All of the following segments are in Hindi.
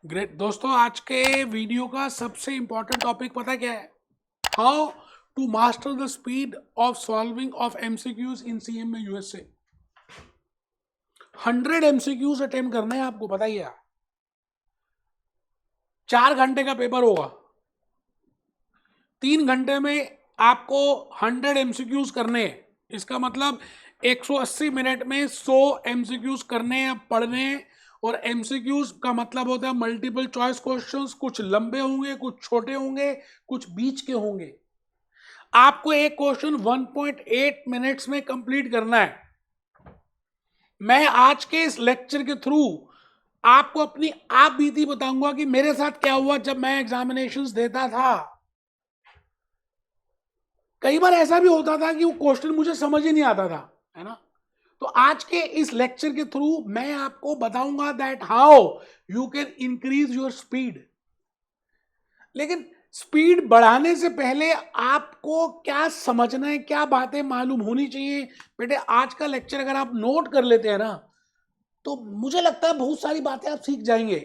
ग्रेट दोस्तों, आज के वीडियो का सबसे इंपॉर्टेंट टॉपिक पता क्या है? How to master the speed of solving of MCQs in CM में यूएसए। 100 एमसीक्यूज अटेम्प्ट करने हैं आपको, पता ही है। 4 घंटे का पेपर होगा, 3 घंटे में आपको 100 एमसीक्यूज करने हैं। इसका मतलब 180 मिनट में 100 एमसीक्यूज करने हैं पढ़ने हैं। और एमसीक्यूज का मतलब होता है मल्टीपल चॉइस क्वेश्चंस। कुछ लंबे होंगे, कुछ छोटे होंगे, कुछ बीच के होंगे। आपको एक क्वेश्चन 1.8 मिनट्स में कंप्लीट करना है। मैं आज के इस लेक्चर के थ्रू आपको अपनी आप बीती बताऊंगा कि मेरे साथ क्या हुआ जब मैं एग्जामिनेशंस देता था। कई बार ऐसा भी होता था कि वो क्वेश्चन मुझे समझ ही नहीं आता था, है ना। तो आज के इस लेक्चर के थ्रू मैं आपको बताऊंगा that how you can increase your speed. लेकिन स्पीड बढ़ाने से पहले आपको क्या समझना है, क्या बातें मालूम होनी चाहिए। बेटे, आज का लेक्चर अगर आप नोट कर लेते हैं ना, तो मुझे लगता है बहुत सारी बातें आप सीख जाएंगे।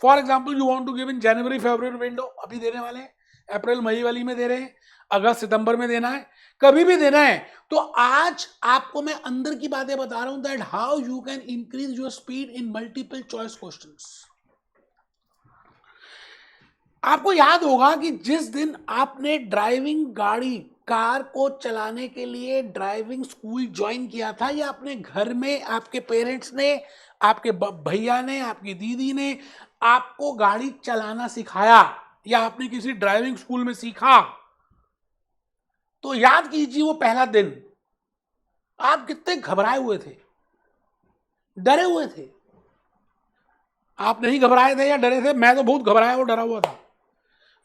For example, you want to give in January February window, अभी देने वाले हैं। अप्रैल मई वाली में दे रहे हैं, अगस्त सितंबर में देना है, कभी भी देना है। तो आज आपको मैं अंदर की बातें बता रहा हूं that how you can increase your speed in multiple choice questions. आपको याद होगा कि जिस दिन आपने ड्राइविंग गाड़ी कार को चलाने के लिए ड्राइविंग स्कूल ज्वाइन किया था, या अपने घर में आपके पेरेंट्स ने, आपके भैया ने, आपकी दीदी ने आपको गाड़ी चलाना सिखाया, या आपने किसी ड्राइविंग स्कूल में सीखा, तो याद कीजिए वो पहला दिन आप कितने घबराए हुए थे, डरे हुए थे। आप नहीं घबराए थे या डरे थे? मैं तो बहुत घबराया और डरा हुआ था।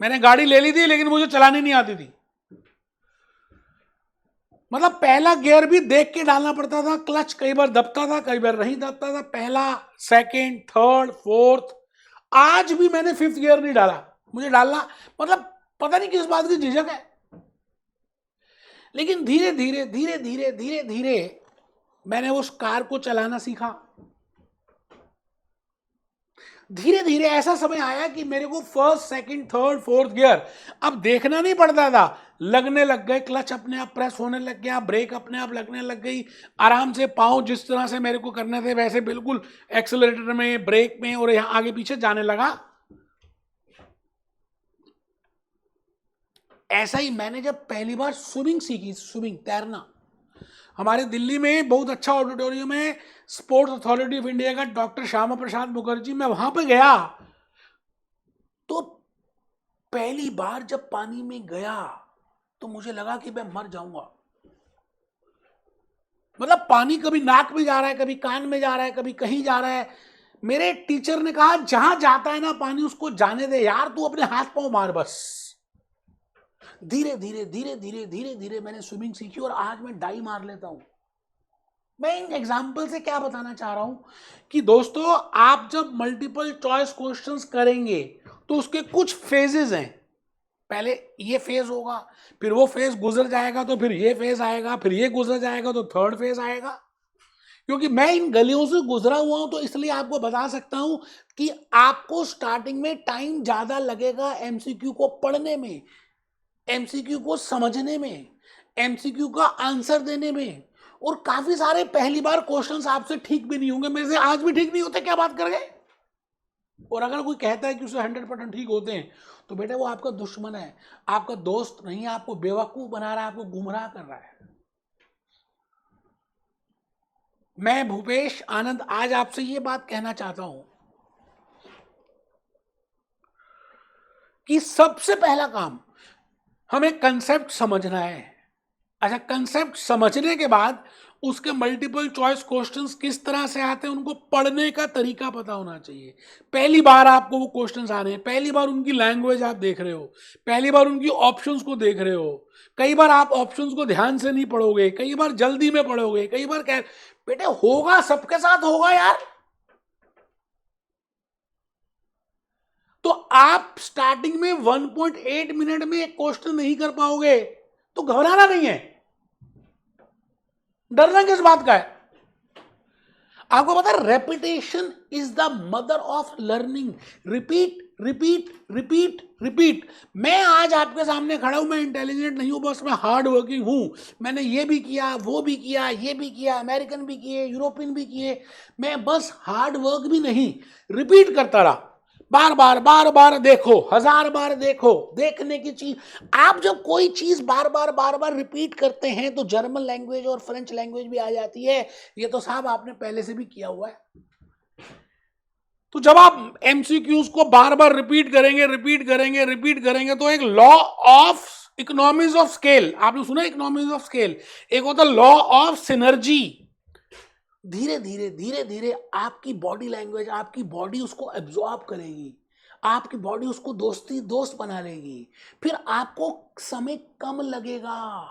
मैंने गाड़ी ले ली थी लेकिन मुझे चलानी नहीं आती थी। मतलब पहला गियर भी देख के डालना पड़ता था, क्लच कई बार दबता था, कई बार नहीं दबता था, पहला, सेकंड, थर्ड, फोर्थ। आज भी मैंने 5th गियर नहीं डाला, मुझे डालना मतलब पता नहीं किस बात की झिझक है। लेकिन धीरे धीरे धीरे धीरे धीरे धीरे मैंने उस कार को चलाना सीखा। धीरे धीरे ऐसा समय आया कि मेरे को first, second, third, fourth gear अब देखना नहीं पड़ता था, लगने लग गए। क्लच अपने आप प्रेस होने लग गया, ब्रेक अपने आप लगने लग गई। आराम से पाँव जिस तरह से मेरे को करने थे वैसे बिल्कुल एक्सेलरेटर में, ब्रेक में और यहाँ आगे पीछे जाने लगा। ऐसा ही मैंने जब पहली बार स्विमिंग सीखी, स्विमिंग, तैरना, हमारे दिल्ली में बहुत अच्छा ऑडिटोरियम है, स्पोर्ट्स अथॉरिटी ऑफ इंडिया का, डॉक्टर श्यामा प्रसाद मुखर्जी, मैं वहां पे गया। तो पहली बार जब पानी में गया तो मुझे लगा कि मैं मर जाऊंगा। मतलब पानी कभी नाक में जा रहा है, कभी कान में जा रहा है, कभी कहीं जा रहा है। मेरे टीचर ने कहा जहां जाता है ना पानी उसको जाने दे यार, तू अपने हाथ पांव मार बस। धीरे धीरे धीरे धीरे धीरे धीरे मैंने स्विमिंग सीखी और आज मैं डाई मार लेता हूं। मैं इन एग्जाम्पल से क्या बताना चाह रहा हूं कि दोस्तों, आप जब मल्टीपल चॉइस क्वेश्चंस करेंगे तो उसके कुछ फेजेस हैं। पहले ये फेज होगा, फिर वो फेज गुजर जाएगा तो फिर ये फेज आएगा, फिर ये गुजर जाएगा तो थर्ड फेज आएगा। क्योंकि मैं इन गलियों से गुजरा हुआ हूं तो इसलिए आपको बता सकता हूं कि आपको स्टार्टिंग में टाइम ज्यादा लगेगा एमसीक्यू को पढ़ने में, एमसीक्यू को समझने में, एमसीक्यू का आंसर देने में। और काफी सारे पहली बार क्वेश्चंस आपसे ठीक भी नहीं होंगे, मेरे से आज भी ठीक नहीं होते, क्या बात कर गए। और अगर कोई कहता है कि उसे 100% ठीक होते हैं तो बेटा वो आपका दुश्मन है, आपका दोस्त नहीं, आपको बेवकूफ बना रहा है, आपको गुमराह कर रहा है। मैं भूपेश आनंद आज आपसे ये बात कहना चाहता हूं कि सबसे पहला काम हमें कंसेप्ट समझना है। अच्छा, कंसेप्ट समझने के बाद उसके मल्टीपल चॉइस क्वेश्चंस किस तरह से आते हैं, उनको पढ़ने का तरीका पता होना चाहिए। पहली बार आपको वो क्वेश्चंस आ रहे हैं, पहली बार उनकी लैंग्वेज आप देख रहे हो, पहली बार उनकी ऑप्शंस को देख रहे हो। कई बार आप ऑप्शंस को ध्यान से नहीं पढ़ोगे, कई बार जल्दी में पढ़ोगे, कई बार कह बेटे होगा, सबके साथ होगा यार। तो आप स्टार्टिंग में 1.8 मिनट में एक क्वेश्चन नहीं कर पाओगे तो घबराना नहीं है, डरना किस बात का है। आपको पता है repetition is the mother of learning. Repeat repeat repeat repeat. मैं आज आपके सामने खड़ा हूं, मैं इंटेलिजेंट नहीं हूं, बस मैं हार्ड वर्किंग हूं। मैंने ये भी किया, वो भी किया, ये भी किया, अमेरिकन भी किए, यूरोपियन भी किए। मैं बस हार्ड वर्क भी नहीं, रिपीट करता रहा। बार बार बार बार देखो, 1000 बार देखो। देखने की चीज, आप जब कोई चीज बार बार रिपीट करते हैं तो जर्मन लैंग्वेज और फ्रेंच लैंग्वेज भी आ जाती है। ये तो साहब आपने पहले से भी किया हुआ है। तो जब आप एमसीक्यूज को बार बार रिपीट करेंगे रिपीट करेंगे रिपीट करेंगे तो एक law of economies of scale, आपने सुना इकोनॉमीज ऑफ स्केल, एक होता लॉ ऑफ सिनर्जी। धीरे धीरे धीरे धीरे आपकी बॉडी लैंग्वेज, आपकी बॉडी उसको एब्जॉर्ब करेगी, आपकी बॉडी उसको दोस्त बना लेगी, फिर आपको समय कम लगेगा।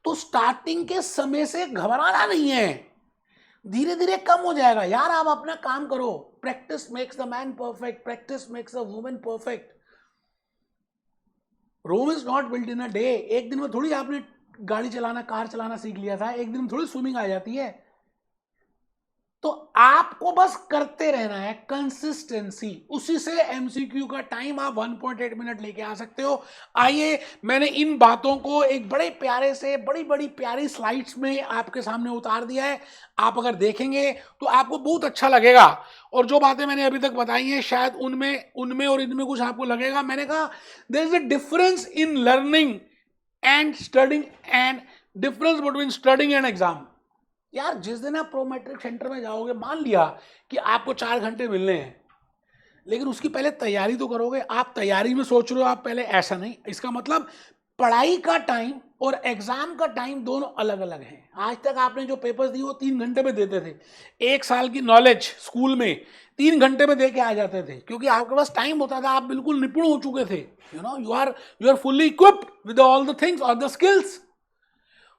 तो स्टार्टिंग के समय से घबराना नहीं है, धीरे धीरे कम हो जाएगा। यार आप अपना काम करो, practice makes the man perfect, practice makes the woman perfect. Rome is not built in a day. एक दिन में थोड़ी आपने गाड़ी चलाना, कार चलाना सीख लिया था, एक दिन में थोड़ी स्विमिंग आ जाती है। तो आपको बस करते रहना है, कंसिस्टेंसी। उसी से एमसीक्यू का टाइम आप 1.8 मिनट लेके आ सकते हो। आइए, मैंने इन बातों को एक बड़े प्यारे से, बड़ी बड़ी प्यारी स्लाइड्स में आपके सामने उतार दिया है। आप अगर देखेंगे तो आपको बहुत अच्छा लगेगा। और जो बातें मैंने अभी तक बताई हैं शायद उनमें और इनमें कुछ आपको लगेगा। मैंने कहा there is a difference in learning and studying and difference between studying and exam. यार जिस दिन आप प्रो मैट्रिक सेंटर में जाओगे, मान लिया कि आपको 4 घंटे मिलने हैं, लेकिन उसकी पहले तैयारी तो करोगे। आप तैयारी में सोच रहे हो आप पहले, ऐसा नहीं। इसका मतलब पढ़ाई का टाइम और एग्जाम का टाइम दोनों अलग अलग हैं। आज तक आपने जो पेपर्स दिए वो 3 घंटे में देते थे। 1 साल की नॉलेज स्कूल में 3 घंटे में दे के आ जाते थे, क्योंकि आपके पास टाइम होता था, आप बिल्कुल निपुण हो चुके थे। You are fully equipped with all the things और the skills.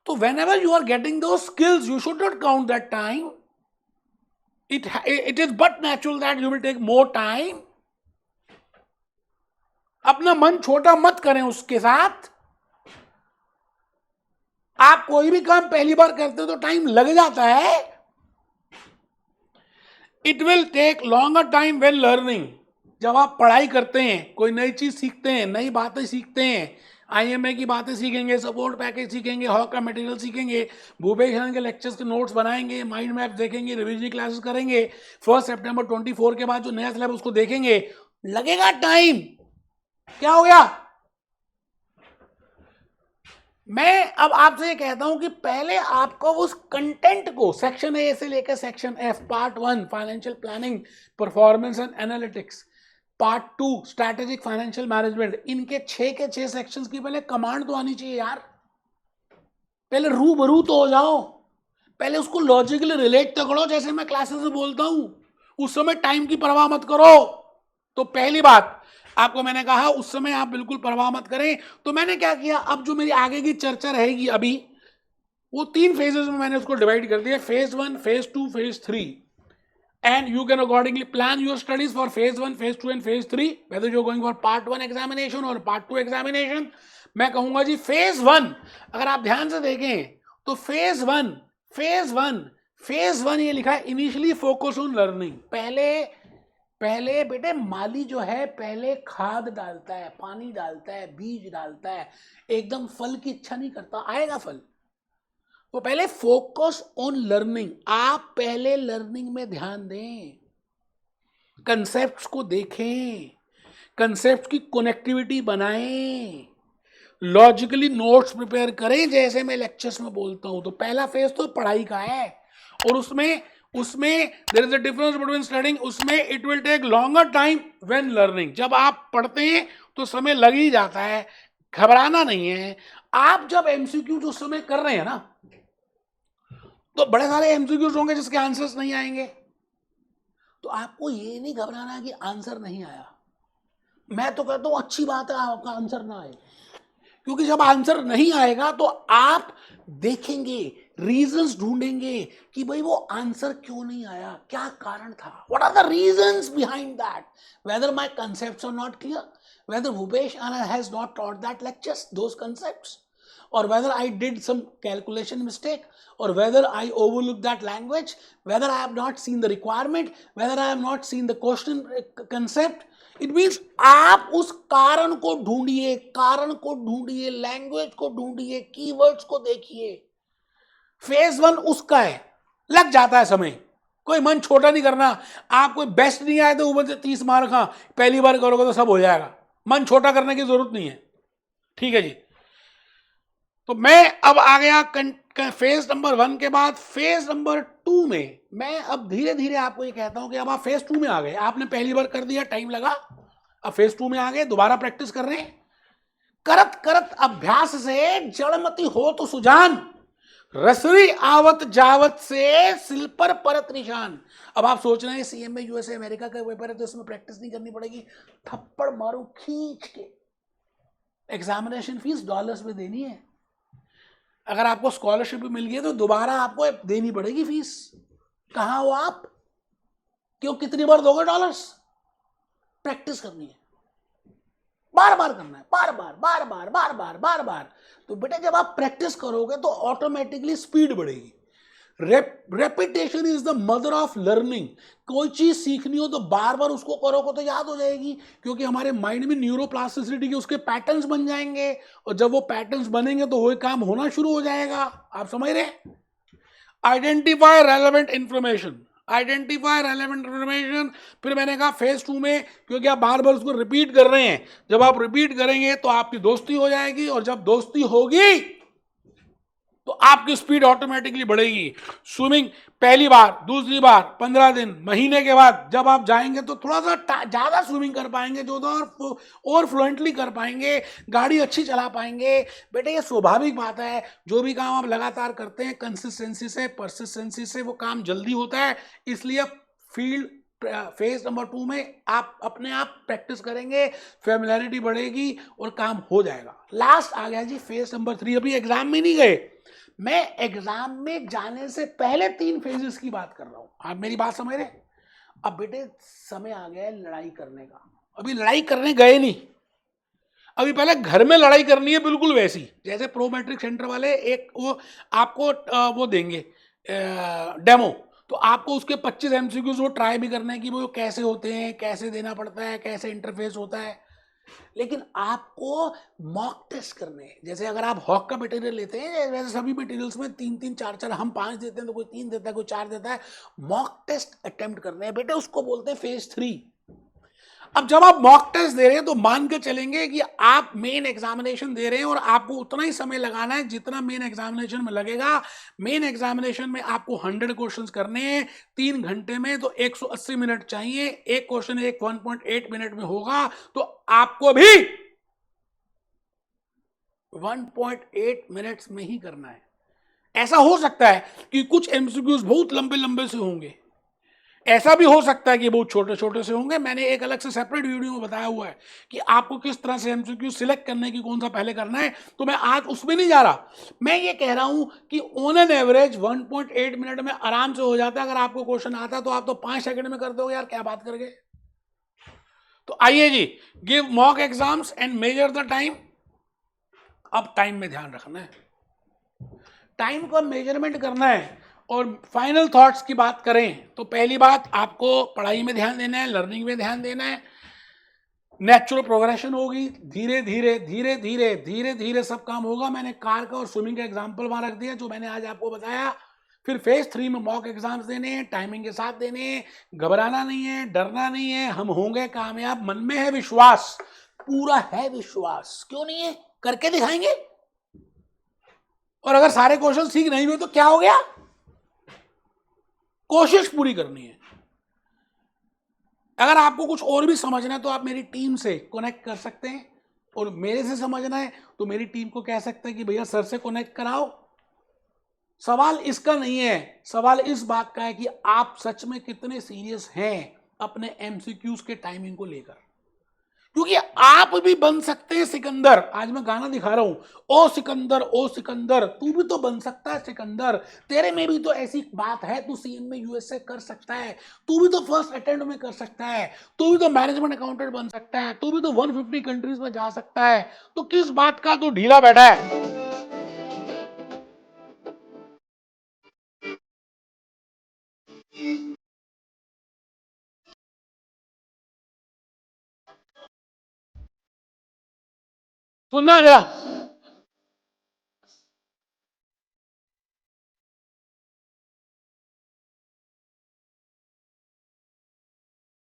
So whenever you are getting those skills, you should not count that time. It is but natural that you will take more time. अपना मन छोटा मत करें उसके साथ। आप कोई भी काम पहली बार करते हो तो टाइम लग जाता है। It will take longer time when learning. जब आप पढ़ाई करते हैं, कोई नई चीज सीखते हैं, नई बातें सीखते हैं, आईएमए की बातें सीखेंगे, सपोर्ट पैकेज सीखेंगे, हॉक का मटेरियल सीखेंगे, भूपेश आनंद के लेक्चर्स के नोट्स बनाएंगे, माइंड मैप देखेंगे, रिविजन क्लासेस करेंगे, 1 सितंबर 24 के बाद जो नया सिलेबस उसको देखेंगे, लगेगा टाइम। क्या हो गया? मैं अब आपसे ये कहता हूं कि पहले आपको उस कंटेंट को सेक्शन ए से लेकर section F, part 1 financial planning, performance and analytics, part 2 strategic financial management, इनके 6 के 6 सेक्शंस की पहले कमांड तो आनी चाहिए यार। पहले रूबरू तो हो जाओ, पहले उसको लॉजिकली रिलेट तो करो। जैसे मैं क्लासेस में बोलता हूं, उस समय टाइम की परवाह मत करो। तो पहली बात आपको मैंने कहा, उस समय आप बिल्कुल परवाह मत करें। तो मैंने क्या किया, अब जो मेरी आगे की चर्चा रहेगी अभी, वो 3 फेजेस में मैंने उसको डिवाइड कर दिया, phase 1, phase 2, phase 3। And you can accordingly plan your studies for phase 1, phase 2 and phase 3, whether you're going for part 1 examination or part 2 examination. मैं कहूंगा जी फेज 1, अगर आप ध्यान से देखें तो फेज 1 ये लिखा है, इनिशियली फोकस ऑन लर्निंग। पहले बेटे माली जो है पहले खाद डालता है, पानी डालता है, बीज डालता है, एकदम फल की इच्छा नहीं करता, आएगा फल। तो पहले फोकस ऑन लर्निंग, आप पहले लर्निंग में ध्यान दें, कंसेप्ट्स को देखें, कंसेप्ट की कनेक्टिविटी बनाएं, लॉजिकली नोट्स प्रिपेयर करें जैसे मैं लेक्चर्स में बोलता हूं। तो पहला फेज तो पढ़ाई का है, और उसमें there is a difference between studying, उसमें it will take longer time when learning. जब आप पढ़ते हैं तो समय लग ही जाता है, घबराना नहीं है। आप जब एमसीक्यू उस समय कर रहे हैं ना, तो बड़े सारे एमसीक्यूज होंगे जिसके आंसर्स नहीं आएंगे, तो आपको ये नहीं घबराना कि आंसर नहीं आया। मैं तो कहता हूं अच्छी बात है आपका आंसर ना आए, क्योंकि जब आंसर नहीं आएगा तो आप देखेंगे, रीजंस ढूंढेंगे कि भाई वो आंसर क्यों नहीं आया, क्या कारण था, what are the reasons behind that, whether my concepts are not clear, whether Bhupesh Anand has not taught that lectures those concepts, or whether I did some calculation mistake, or whether I overlooked that language, whether I have not seen the requirement, whether I have not seen the question concept. It means आप उस कारण को ढूंढिए, लैंग्वेज को ढूंढिए, कीवर्ड्स को देखिए. फेज 1 उसका है, लग जाता है समय. कोई मन छोटा नहीं करना. आप कोई बेस्ट नहीं आए तो ऊपर से 30 मार्क, हाँ पहली बार करोगे तो सब हो जाएगा. मन छोटा करने की जरूरत नहीं है. ठीक है जी. तो मैं अब आ गया फेज नंबर 1 के बाद फेज नंबर 2 में. मैं अब धीरे धीरे आपको ये कहता हूं कि अब आप फेज 2 में आ गए. आपने पहली बार कर दिया, टाइम लगा. अब फेज 2 में आ गए, दोबारा प्रैक्टिस कर रहे हैं. करत करत अभ्यास से जड़मती हो तो सुजान, रसरी आवत जावत से सिल पर परत निशान. अब आप सोच रहे हैं CMA USA अमेरिका का पेपर है तो इसमें प्रैक्टिस नहीं करनी पड़ेगी. थप्पड़ मारो खींच के. एग्जामिनेशन फीस डॉलर्स में देनी है. अगर आपको स्कॉलरशिप भी मिल गई तो दोबारा आपको देनी पड़ेगी फीस. कहां हो आप? क्यों? कितनी बार दोगे डॉलर्स? प्रैक्टिस करनी है, बार बार करना है, बार बार. तो बेटा जब आप प्रैक्टिस करोगे तो ऑटोमेटिकली स्पीड बढ़ेगी. Repetition is the mother of learning. कोई चीज सीखनी हो तो बार बार उसको करोगे तो याद हो जाएगी, क्योंकि हमारे माइंड में न्यूरोप्लास्टिसिटी के उसके पैटर्न्स बन जाएंगे, और जब वो पैटर्न्स बनेंगे तो वही काम होना शुरू हो जाएगा. आप समझ रहे हैं? Identify relevant information. फिर मैंने कहा फेज 2 में, क्योंकि आप बार बार उसको रिपीट कर रहे हैं, जब आप रिपीट करेंगे तो आपकी दोस्ती हो जाएगी, और जब दोस्ती होगी तो आपकी स्पीड ऑटोमेटिकली बढ़ेगी. स्विमिंग पहली बार, दूसरी बार, 15 दिन, महीने के बाद जब आप जाएंगे तो थोड़ा सा ज्यादा स्विमिंग कर पाएंगे, जो और फ्लुएंटली कर पाएंगे, गाड़ी अच्छी चला पाएंगे. बेटे ये स्वाभाविक बात है. जो भी काम आप लगातार करते हैं कंसिस्टेंसी से, परसिस्टेंसी से, वो काम जल्दी होता है. इसलिए फेज नंबर 2 में आप अपने आप प्रैक्टिस करेंगे, फेमिलियरिटी बढ़ेगी और काम हो जाएगा. लास्ट आ गया जी फेज नंबर 3. अभी एग्जाम में नहीं गए, मैं एग्जाम में जाने से पहले 3 फेजेस की बात कर रहा हूं. आप मेरी बात समझ रहे? अब बेटे समय आ गया है लड़ाई करने का. अभी लड़ाई करने गए नहीं, अभी पहले घर में लड़ाई करनी है, बिल्कुल वैसी जैसे प्रो मैट्रिक सेंटर वाले एक वो आपको वो देंगे डेमो, तो आपको उसके 25 MCQs वो ट्राई भी करना है कि वो कैसे होते हैं, कैसे देना पड़ता है, कैसे इंटरफेस होता है. लेकिन आपको मॉक टेस्ट करने हैं. जैसे अगर आप हॉक का मटेरियल लेते हैं, वैसे सभी मटेरियल्स में 3-3, 4-4, हम 5 देते हैं तो कोई 3 देता है, कोई 4 देता है. मॉक टेस्ट अटेम्प्ट करने हैं बेटे, उसको बोलते हैं फेज 3. अब जब आप मॉक टेस्ट दे रहे हैं तो मान के चलेंगे कि आप मेन एग्जामिनेशन दे रहे हैं और आपको उतना ही समय लगाना है जितना मेन एग्जामिनेशन में लगेगा. मेन एग्जामिनेशन में आपको 100 क्वेश्चंस करने हैं 3 घंटे में, तो 180 मिनट चाहिए. एक क्वेश्चन 1.8 मिनट में होगा, तो आपको भी 1.8 मिनट्स में ही करना है. ऐसा हो सकता है कि कुछ MCQs बहुत लंबे लंबे से होंगे, ऐसा भी हो सकता है कि बहुत छोटे छोटे से होंगे. मैंने एक अलग से सेपरेट वीडियो में बताया हुआ है कि आपको किस तरह से MCQ सिलेक्ट करने की कौन सा पहले करना है, तो मैं आज उसमें नहीं जा रहा. मैं ये कह रहा हूं कि ऑन एन एवरेज 1.8 मिनट में आराम से हो जाता है. अगर आपको क्वेश्चन आता है तो आप तो 5 सेकंड में कर दोगे यार, क्या बात कर गए. तो आइए जी, give mock exams and measure the time. अब टाइम में ध्यान रखना है, टाइम को मेजरमेंट करना है. और फाइनल थॉट्स की बात करें तो पहली बात, आपको पढ़ाई में ध्यान देना है, लर्निंग में ध्यान देना है. नेचुरल प्रोग्रेशन होगी, धीरे धीरे धीरे धीरे धीरे धीरे सब काम होगा. मैंने कार का और स्विमिंग का एग्जाम्पल वहां रख दिया जो मैंने आज आपको बताया. फिर फेज 3 में मॉक एग्जाम्स देने हैं, टाइमिंग के साथ देने हैं. घबराना नहीं है, डरना नहीं है, हम होंगे कामयाब. मन में है विश्वास, पूरा है विश्वास, क्यों नहीं है, करके दिखाएंगे. और अगर सारे क्वेश्चन ठीक नहीं हुए तो क्या हो गया, कोशिश पूरी करनी है. अगर आपको कुछ और भी समझना है तो आप मेरी टीम से कनेक्ट कर सकते हैं, और मेरे से समझना है तो मेरी टीम को कह सकते हैं कि भैया सर से कनेक्ट कराओ. सवाल इसका नहीं है, सवाल इस बात का है कि आप सच में कितने सीरियस हैं अपने MCQs के टाइमिंग को लेकर. क्योंकि आप भी बन सकते हैं सिकंदर. आज मैं गाना दिखा रहा हूं, ओ सिकंदर ओ सिकंदर, तू भी तो बन सकता है सिकंदर. तेरे में भी तो ऐसी बात है, तू CMA USA कर सकता है, तू भी तो फर्स्ट अटेम्प्ट में कर सकता है, तू भी तो मैनेजमेंट अकाउंटेंट बन सकता है, तू भी तो 150 कंट्रीज में जा सकता है. तो किस बात का तू ढीला बैठा है. सुनना जरा,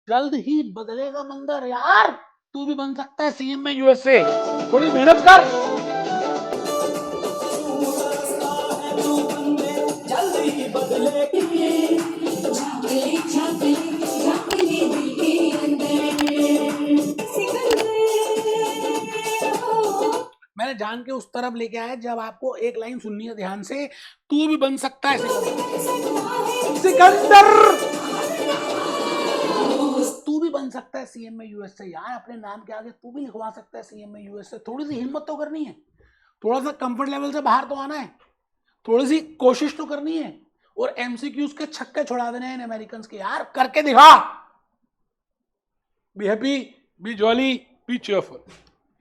जल्द ही बदलेगा मंदिर यार, तू भी बन सकता है सीएम में यूएसए, थोड़ी मेहनत कर। मैंने जान के उस तरफ लेके आया, जब आपको एक लाइन सुननी है ध्यान से, तू भी बन सकता है सिकंदर, तू भी बन सकता है सीएम में यूएसए यार, अपने नाम के आगे तू भी लिखवा सकता है सीएम में यूएसए। थोड़ी सी हिम्मत तो करनी है, थोड़ा सा कंफर्ट लेवल से बाहर तो आना है, थोड़ी सी कोशिश तो करनी है, और एमसीक्यूज के छक्के छोड़ा देने हैं अमेरिकन के यार, करके दिखा। Be happy, B jolly, B cheerful.